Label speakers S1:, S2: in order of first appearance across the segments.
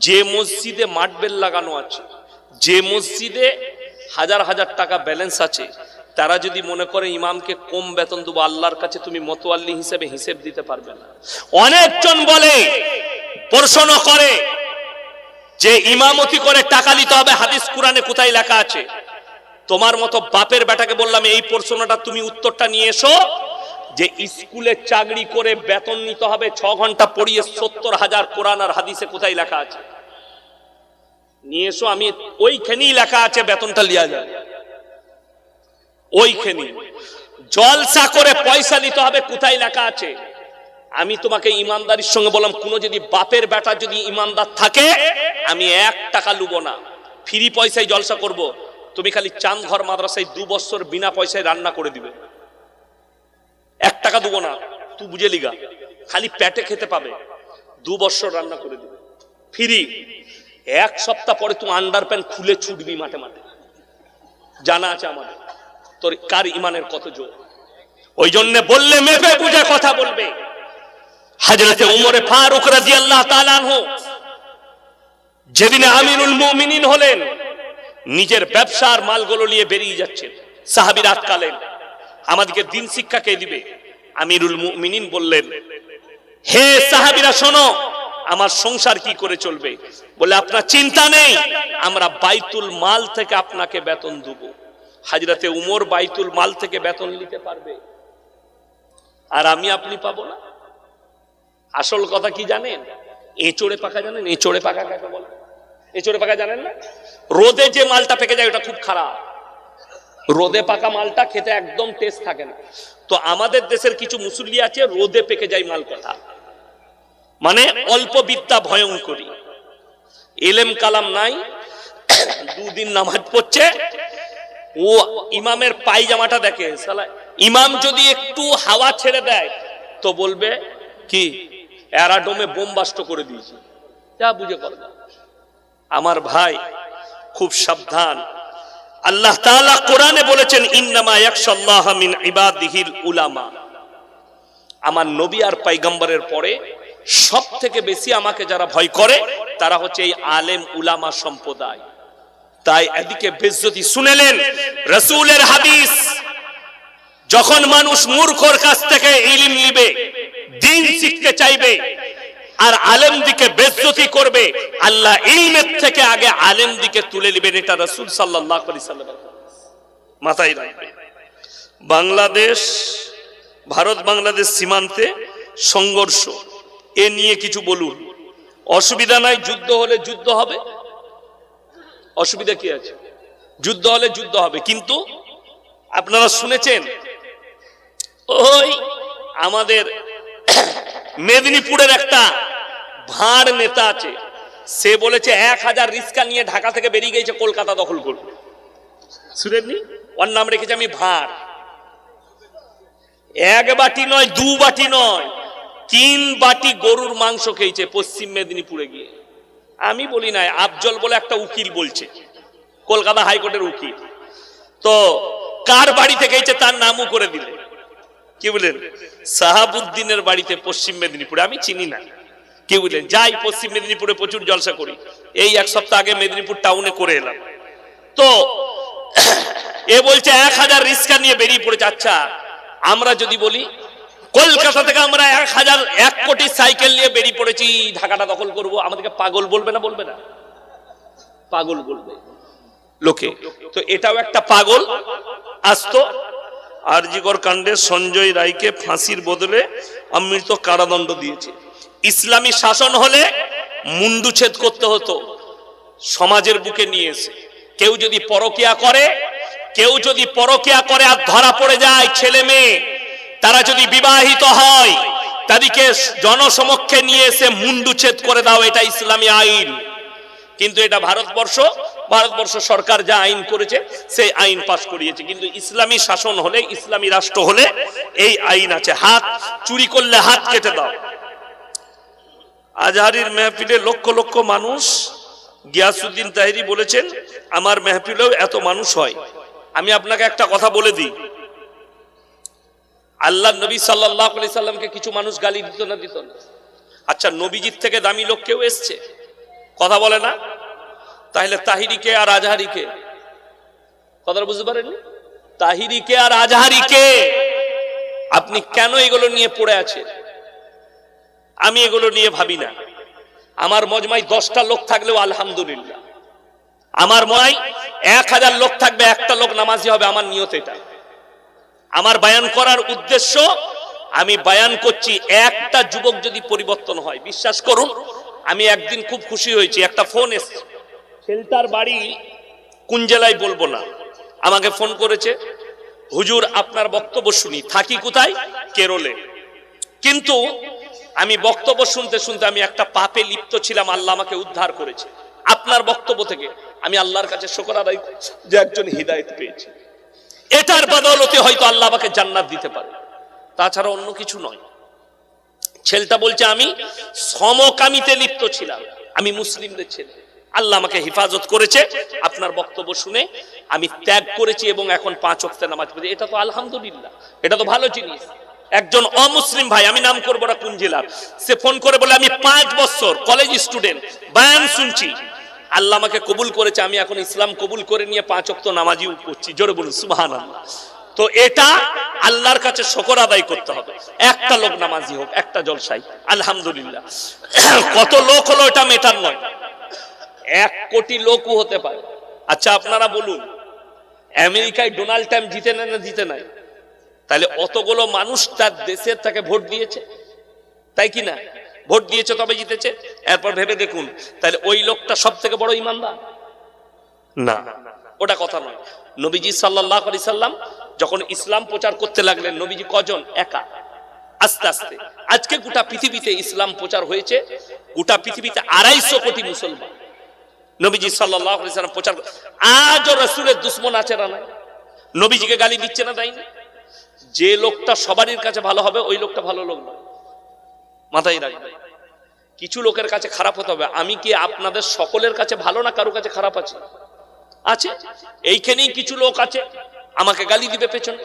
S1: যে মসজিদে মার্বেল লাগানো আছে, যে মসজিদে হাজার হাজার টাকা ব্যালেন্স আছে, তারা যদি মনে করে ইমামকে কম বেতন দেবো, আল্লাহর কাছে তুমি মতোয়াল্লি হিসেবে হিসেব দিতে পারবে না। অনেকজন বলে, প্রশ্ন করে যে ইমামতি করে টাকা নিতে হবে, হাদিস কোরআনে কোথায় লেখা আছে? তোমার মতো বাপের বেটাকে বললাম এই প্রশ্নটা তুমি উত্তরটা নিয়ে এসো, যে স্কুলে চাকরি করে বেতন নিতে হবে 6 ঘন্টা পড়িয়ে 70,000, কোরআন আর হাদিসে কোথায় লেখা আছে? নিয়ে এসো, আমি ওইখানেই লেখা আছে বেতনটা লিয়া যাবে। ওইখানে জলসা করে পয়সা নিতে হবে, কোথায় লেখা আছে? আমি তোমাকে ইমানদারির সঙ্গে বললাম, কোন যদি বাপের বেটা যদি ইমানদার থাকে, আমি 1 টাকা লুবো না, ফ্রি পয়সায় জলসা করব। তুমি খালি চাঁদ ঘর মাদ্রাসায় 2 বছর বিনা পয়সায় রান্না করে দিবে, 1 টাকা দেবো না, তুই বুঝে লিগা, খালি পেটে খেতে পাবে, 2 বছর রান্না করে দিবে ফ্রি। 1 সপ্তাহ পরে তুই আন্ডার প্যান্ট খুলে ছুটবি মাঠে মাঠে, জানা আছে আমাদের। তোর কার ইমানের কত জোর? ওই জন্য বললে মেপে বুঝে কথা বলবে। হযরতে উমর ফারুক রাদিয়াল্লাহু তাআলা আনহু যেদিন আমিরুল মুমিনিন হলেন, নিজের ব্যবসার মালগুলো নিয়ে বেরিয়ে যাচ্ছেন, সাহাবীরা আটকালেন, আমাদেরকে দিন শিক্ষা কে দিবে? আমিরুল মুমিনিন বললেন, হে সাহাবীরা শোনো, আমার সংসার কি করে চলবে? বলে আপনার চিন্তা নেই, আমরা বাইতুল মাল থেকে আপনাকে বেতন দেব। হযরতে উমর বাইতুল মাল থেকে বেতন নিতে পারবে, আর আমি আপনি পাবো না। আসল কথা কি জানেন? এঁচড়ে পাকা জানেন? এঁচড়ে পাকা কাকে বলে? এঁচড়ে পাকা জানেন না? রোদে যে মালটা পেকে যায় ওটা খুব খারাপ, রোদে পাকা মালটা খেতে একদম টেস্ট থাকে না। তো আমাদের দেশের কিছু মুসল্লি আছে রোদে পেকে যায় মাল কথা, মানে অল্প বিদ্যা ভয়ঙ্করী, এলেম কালাম নাই, 2 দিন নামাজ পড়ছে, ও ইমামের পায়জামাটা দেখে, শালা ইমাম যদি একটু হাওয়া ছেড়ে দেয় তো বলবে কি এরাডোমে বোমবাস্ট করে দিয়েছে, যা বুঝে কর না। আমার ভাই খুব সাবধান। আল্লাহ তাআলা কোরআনে বলেছেন, ইন্নামা ইয়াখশাল্লাহ মিন ইবাদিহিল উলামা। আমার নবী আর পয়গম্বরের পরে সব থেকে বেশি আমাকে যারা ভয় করে তারা হচ্ছে এই আলেম উলামা সম্প্রদায়। তাই এদিকে বেজ্জতি শুনেলেন রাসূলের হাদিস, যখন মানুষ মূর্খর কাছ থেকে ইলম নিবে, দ্বীন শিখতে চাইবে, আর আলেম দিকে বেজ্জতি করবে, আল্লাহ ইলমের থেকে আগে আলেম দিকে তুলে নেবেন, এটা রাসূল সাল্লাল্লাহু আলাইহি সাল্লাম মাথায় রাখবে। বাংলাদেশ, ভারত বাংলাদেশ সীমান্তে সংঘর্ষ, এ নিয়ে কিছু বলুন। অসুবিধা নাই, যুদ্ধ হলে যুদ্ধ হবে, অসুবিধা কি আছে? যুদ্ধ হলে যুদ্ধ হবে, কিন্তু আপনারা শুনেছেন ওই আমাদের মেদিনীপুরের একটা ভাঁড় নেতা আছে, সে বলেছে 1000 রিস্কা নিয়ে ঢাকা থেকে বেরিয়ে গেছে কলকাতা দখল করবে। শুনেননি? ওর নাম রেখেছে আমি ভাঁড়। 1 বাটি নয়, 2 বাটি নয়, 3 বাটি গরুর মাংস খেয়েছে পশ্চিম মেদিনীপুরে গিয়ে। আমি বলি নাই, আফজল বলে একটা উকিল বলছে, কলকাতা হাইকোর্টের উকিল। তো কার বাড়িতে গেছে তার নামও করে দিলে, কি বলেন? সাহাবুদ্দিনের বাড়িতে পশ্চিম মেদিনীপুরে, আমি চিনি না, কি বলেন? যাই পশ্চিম মেদিনীপুরে প্রচুর জলসা করি, এই 1 সপ্তাহ আগে মেদিনীপুর টাউনে করে এলাম। তো এ বলছে 1000 রিস্কা নিয়ে বেরিয়ে পড়েছে। আচ্ছা, আমরা যদি বলি কলকাতা থেকে আমরা 1 কোটি সাইকেল নিয়ে বেরিয়ে পড়েছি ঢাকাটা দখল করব, আমাদেরকে পাগল বলবে না? বলবে না? পাগল বলবে লোকে। তো এটাও একটা পাগল আসতো। আরজিকর কাণ্ডে সঞ্জয় রায়কে ফাঁসির বদলে অমৃত কারাদণ্ড দিয়েছে। ইসলামী শাসন হলে মুন্ডুচ্ছেদ করতে হতো সমাজের বুকে নিয়ে এসে। কেউ যদি পরকিয়া করে আর ধরা পড়ে যায়, ছেলে মেয়ে তারা যদি বিবাহিত হয়, তাদেরকে জনসমক্ষে নিয়ে এসে মুন্ডুচ্ছেদ করে দাও, এটা ইসলামী আইন। কিন্তু এটা ভারতবর্ষ সরকার যা আইন করেছে সেই আইন পাশ করিয়েছে। কিন্তু ইসলামী শাসন হলে, ইসলামী রাষ্ট্র হলে এই আইন আছে, হাত চুরি করলে হাত কেটে দাও। আজহারির মেহফিলে লক্ষ লক্ষ মানুষ, গিয়াসউদ্দিন তাহেরি বলেছেন আমার মেহফিলেও এত মানুষ হয়। আমি আপনাকে একটা কথা বলে দিই, আল্লাহ নবী সাল্লাল্লাহু আলাইহি সাল্লামকে কিছু মানুষ গালি দিত না? দিত না। আচ্ছা, নবীজির থেকে দামি লোক কেউ এসছে? কথা বলে না? তাহলে তাহিরিকে আর আজহারিকে কথাটা বুঝতে পারেননি? তাহিরিকে আর আজহারিকে আপনি কেন এগুলো নিয়ে পড়ে আছেন? আমি এগুলো নিয়ে ভাবি না। আমার মজমায় 10টা লোক থাকলেও আলহামদুলিল্লাহ, আমার মজমায় 1000 লোক থাকবে, একটা লোক নামাজি হবে, আমার নিয়ত এটা। আমার বয়ান করার উদ্দেশ্য, আমি বয়ান করছি একটা যুবক যদি পরিবর্তন হয়, বিশ্বাস করুন আমি একদিন খুব খুশি হয়েছি। একটা ফোন এসেছে, ছেলেটার বাড়ি কোন জেলায় বলবো না, আমাকে ফোন করেছে, হুজুর আপনার বক্তব্য শুনি, থাকি কোথায়? কেরলে। কিন্তু আমি বক্তব্য শুনতে শুনতে আমি একটা পাপে লিপ্ত ছিলাম, আল্লাহ আমাকে উদ্ধার করেছে আপনার বক্তব্য থেকে। আমি আল্লাহর কাছে শুকর আদায় করছি যে একজন হিদায়াত পেয়েছে। এটার বদৌলতে হয়তো আল্লাহ আমাকে জান্নাত দিতে পারে, তাছাড়া অন্য কিছু নয়। ছেলেটা বলছে আমি সমকামিতে লিপ্ত ছিলাম, আমি মুসলিমদের ছেলে, আল্লাহ আমাকে হেফাজত করেছে, আপনার বক্তব্য শুনে আমি ত্যাগ করেছি এবং এখন 5 ওয়াক্ত নামাজ পড়ি। এটা তো আলহামদুলিল্লাহ, এটা তো ভালো জিনিস। একজন অমুসলিম ভাই, আমি নাম করবো না কোন জেলার, সে ফোন করে বলে আমি 5 বছর কলেজ স্টুডেন্ট, বয়ান শুনছি, আল্লাহ আমাকে কবুল করেছে, আমি এখন ইসলাম কবুল করে নিয়ে 5 ওয়াক্ত নামাজই পড়ছি। জোরে বলুন সুবহানাল্লাহ। তো এটা আল্লাহর কাছে শুকর আদায় করতে হবে। একটা লোক নামাজি হোক, একটা জলসাই, আলহামদুলিল্লাহ। কত লোক হলো এটা মেটার নয়, 1 কোটি লোকও হতে পারে। আচ্ছা আপনারা বলুন, আমেরিকায় ডোনাল্ড ট্রাম্প জিতে না জিতে নাই? তাহলে অতগুলো মানুষ তার দেশের তাকে ভোট দিয়েছে, তাই কি না? ভোট দিয়েছে তবে জিতেছে। এরপর ভেবে দেখুন, তাহলে ওই লোকটা সব থেকে বড় ইমানদার না? ওটা কথা নয়। নবীজি সাল্লাল্লাহু আলাইহি সাল্লাম যখন ইসলাম প্রচার করতে লাগলেন, নবীজি কজন? একা। আস্তে আস্তে আজকে গোটা পৃথিবীতে ইসলাম প্রচার হয়েছে, গোটা পৃথিবীতে 250 কোটি মুসলমান। নবীজি সাল্লাল্লাহু আলাইহি সাল্লাম প্রচার, আজও রাসূলের দুশমন আছে না নাই? নবীজিকে গালি দিচ্ছে না, দেয়নি? যে লোকটা সবারই কাছে ভালো হবে ওই লোকটা ভালো লোক না, মাথায় রাখবেন। কিছু লোকের কাছে খারাপ হতে হবে। আমি কি আপনাদের সকলের কাছে ভালো না কারো কাছে খারাপ আছে? আছে। এইখানেই কিছু লোক আছে আমাকে গালি দিবে পেছনে,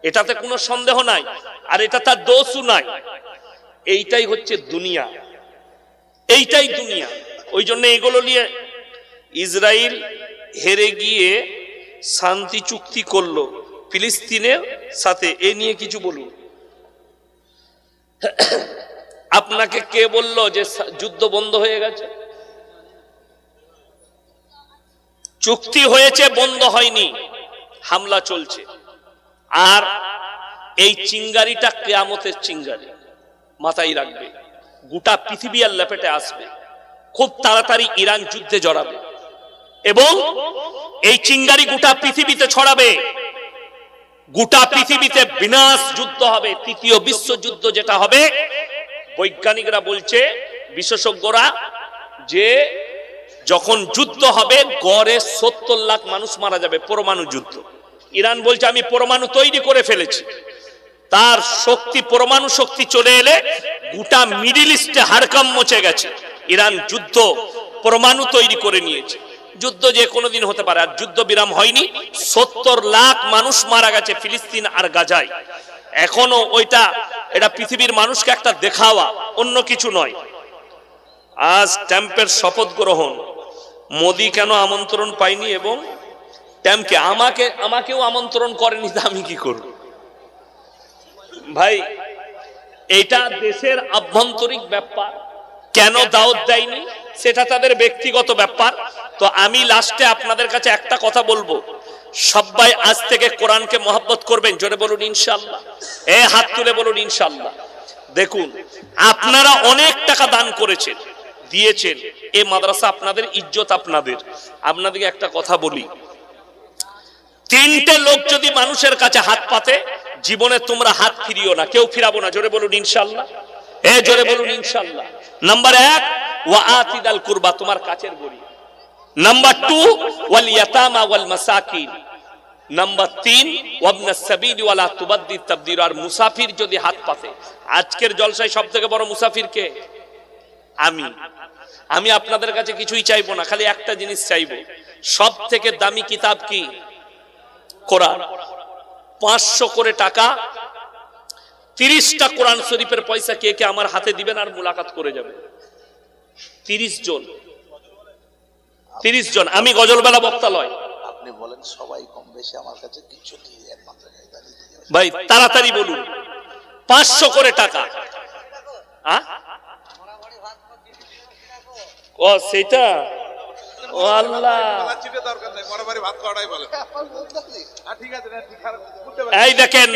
S1: এটাতে কোনো সন্দেহ নাই, আর এটা তার দোষও নাই। এইটাই হচ্ছে দুনিয়া, এইটাই দুনিয়া। ওই জন্য এগুলো নিয়ে ইসরায়েল হেরে গিয়ে শান্তি চুক্তি করলো ফিলিস্তিনের সাথে, এ নিয়ে কিছু বলুন। আপনাকে কে বলল যে যুদ্ধ বন্ধ হয়ে গেছে? চুক্তি হয়েছে, বন্ধ হয়নি, হামলা চলছে। আর এই চিঙ্গারিটা কিয়ামতের চিঙ্গারি, মাথায় রাখবে। গোটা পৃথিবী আর লেপেটে আসবে, খুব তাড়াতাড়ি ইরান যুদ্ধে জড়াবে এবং এই চিঙ্গারি গোটা পৃথিবীতে ছড়াবে, গোটা পৃথিবীতে বিনাশ যুদ্ধ হবে, ৩য় বিশ্বযুদ্ধ যেটা হবে। বৈজ্ঞানিকরা বলছে, বিশেষজ্ঞরা, যে যখন যুদ্ধ হবে গড়ে ৭০ লাখ মানুষ মারা যাবে, পরমাণু যুদ্ধ। ইরান বলছে আমি পরমাণু তৈরি করে ফেলেছি, তার শক্তি, পরমাণু শক্তি চলে এলে গোটা মিডল ইস্টে হাড়কাম মচে গেছে। ইরান যুদ্ধ পরমাণু তৈরি করে নিয়েছে, যুদ্ধ যে কোনোদিন হতে পারে। আর যুদ্ধ বিরাম হয়নি, ৭০ লাখ মানুষ মারা গেছে ফিলিস্তিন আর গাজায়। এখনো ওইটা, এটা পৃথিবীর মানুষকে একটা দেখাওয়া, অন্য কিছু নয়। আজ ট্রাম্পের শপথ গ্রহণ, মোদি কেন আমন্ত্রণ পাইনি এবং ট্রাম্পকে আমাকেও আমন্ত্রণ করেনি, আমি কি করব ভাই? এটা দেশের আভ্যন্তরিক ব্যাপার, কেন দাওয়াত দেয়নি সেটা তাদের ব্যক্তিগত ব্যাপার। তো আমি লাস্টে আপনাদের কাছে একটা কথা বলবো, সবাই আজ থেকে কোরআনকে মহব্বত করবেন। জোরে বলুন ইনশাআল্লাহ, হাত তুলে বলুন ইনশাআল্লাহ। দেখুন, আপনারা অনেক টাকা দান করেছেন, দিয়েছেন, এই মাদ্রাসা আপনাদের, ইজ্জত আপনাদের। আপনাদেরকে একটা কথা বলি, 3টে লোক যদি মানুষের কাছে হাত পাতে, জীবনে তোমরা হাত ফিরিও না, কেউ ফিরাবো না। জোরে বলুন ইনশাআল্লাহ, জোরে বলুন ইনশাআল্লাহ। নাম্বার 1, ওয়া আতিদাল কুরবা, তোমার কাছের গরীব। নাম্বার 2, ওয়াল ইয়াতামা ওয়াল মাসাকিন। নাম্বার 3, ওয়াবনাস সাবিল ওয়ালা তুবাদ্দির তাবদীর। আর মুসাফির যদি হাত পাতে, আজকের জলসায় সবথেকে বড় মুসাফির কে? আমি আপনাদের কাছে কিছুই চাইবো না, খালি একটা জিনিস চাইবো, সব থেকে দামি কিতাব কি? কোরআন। 500 করে টাকা, 30টা কোরআন শরীফের পয়সা কে কে আমার হাতে দিবেন আর মুলাকাত করে যাবে? 30 জন। 30 জন। আমি গজলবেলা বক্তা লয়।
S2: আপনি বলেন সবাই কম বেশি আমার কাছে কিছু দিয়ে একমাত্র
S1: ভাই তাড়াতাড়ি বলুন। 500 করে টাকা। ও সেটা, ও আল্লাহ,
S2: দরকার নাই, বরাবরই ভাত খাওয়াটাই বলে। ঠিক আছে,
S1: এই দেখেন